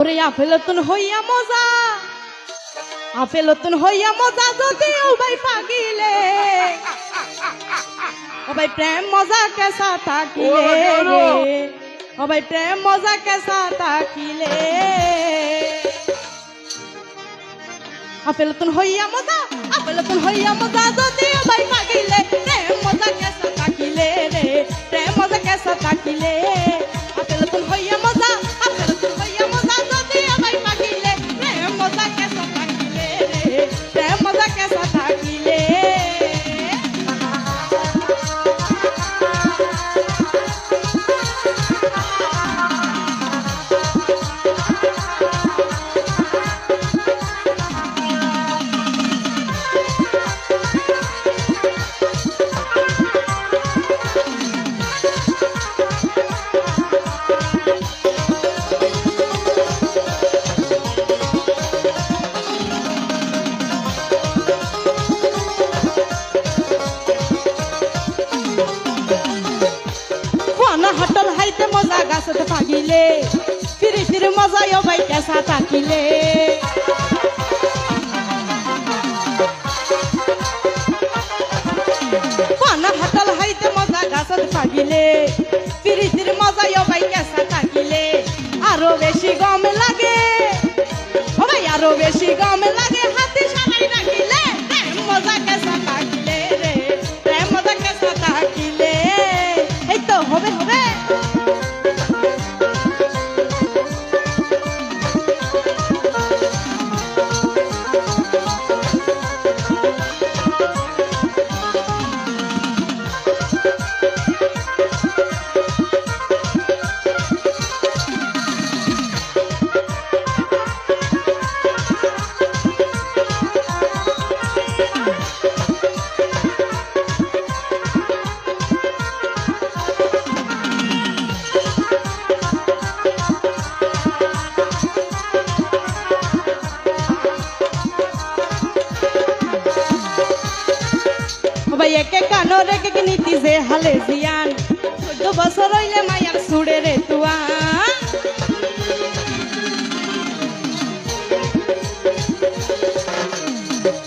ওরে আপেলতুন হইয়া মজা, আপেলতুন হইয়া মজা যদি ও ভাই পাগিলে, ও ভাই প্রেম মজা কেসা থাকিলে রে, ও ভাই প্রেম মজা কেসা থাকিলে। আপেলতুন হইয়া মজা, আপেলতুন হইয়া মজা যদি ও ভাই পাগিলে, প্রেম মজা কেসা থাকিলে রে, প্রেম মজা কেসা থাকিলে। আপেলতুন হইয়া মজা, আপেলতুন হইয়া মজা যদি ও ভাই পাগিলে, প্রেম মজা কেসা থাকিলে রে, প্রেম মজা কেসা থাকিলে। হাটল হাইতে মজা গাছতে পাগিলে, ফিরে ফিরে মজা ও ভাই কেসা থাকিলে। পানা হাটল হাইতে মজা গাছতে পাগিলে, ফিরে ফিরে মজা ও ভাই কেসা থাকিলে। আরো বেশি গম লাগে ও ভাই, আরো বেশি গম লাগে হাতি সারাই রাখিলে, প্রেম মজা কেসা থাকিলে রে, প্রেম মজা কেসা থাকিলে। এই তো হবে হবে। একে কানর একে নীতি যে হালে জিয়ান, 14 বছর হইলে মায়ার সুড়ে রে তুয়ান।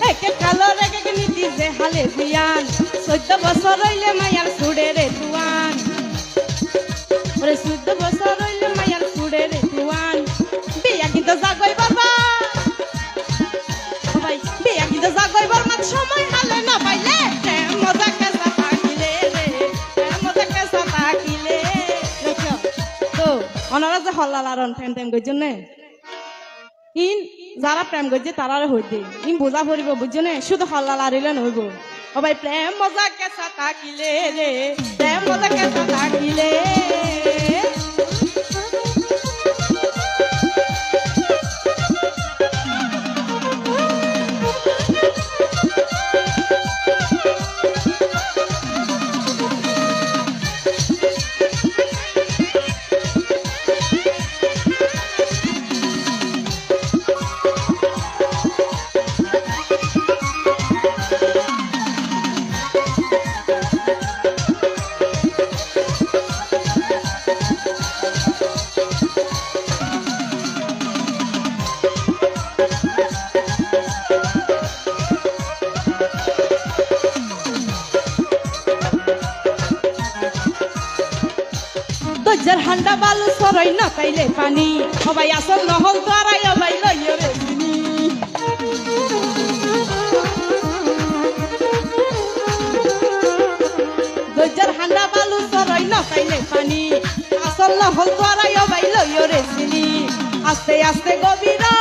একে কালর একে নীতি যে হালে জিয়ান, 14 বছর হইলে মায়ার সুড়ে রে তুয়ান। ওরে 14 বছর হইলে মায়ার সুড়ে রে তুয়ান। বিয়া কিন্তু জাগই বাবা ভাই, বিয়া কিন্তু জাগই বাবা সময় হালে না পাইলে, মজা কেসা থাকিলে রে, মজা কেসা থাকিলে। তো ওনারা যে হল্লালারন প্রেম প্রেম করছেন না, ইন যারা প্রেম করছে তারা হইতে ইন বোঝা পড়িব বুঝছেন, শুধু হল্লালারিলে নইব। ও ভাই প্রেম মজা কেসা থাকিলে রে, প্রেম মজা কেসা থাকিলে। দজ্জার হান্ডা বালু সরাই না পাইলে পানি, সবাই আসল নহল তারাই সবাই লইয়ে রে চিনি। দজ্জার হান্ডা বালু সরাই না পাইলে পানি, আসল নহল তারাই সবাই লইয়ে রে চিনি। আস্তে আস্তে গভীরা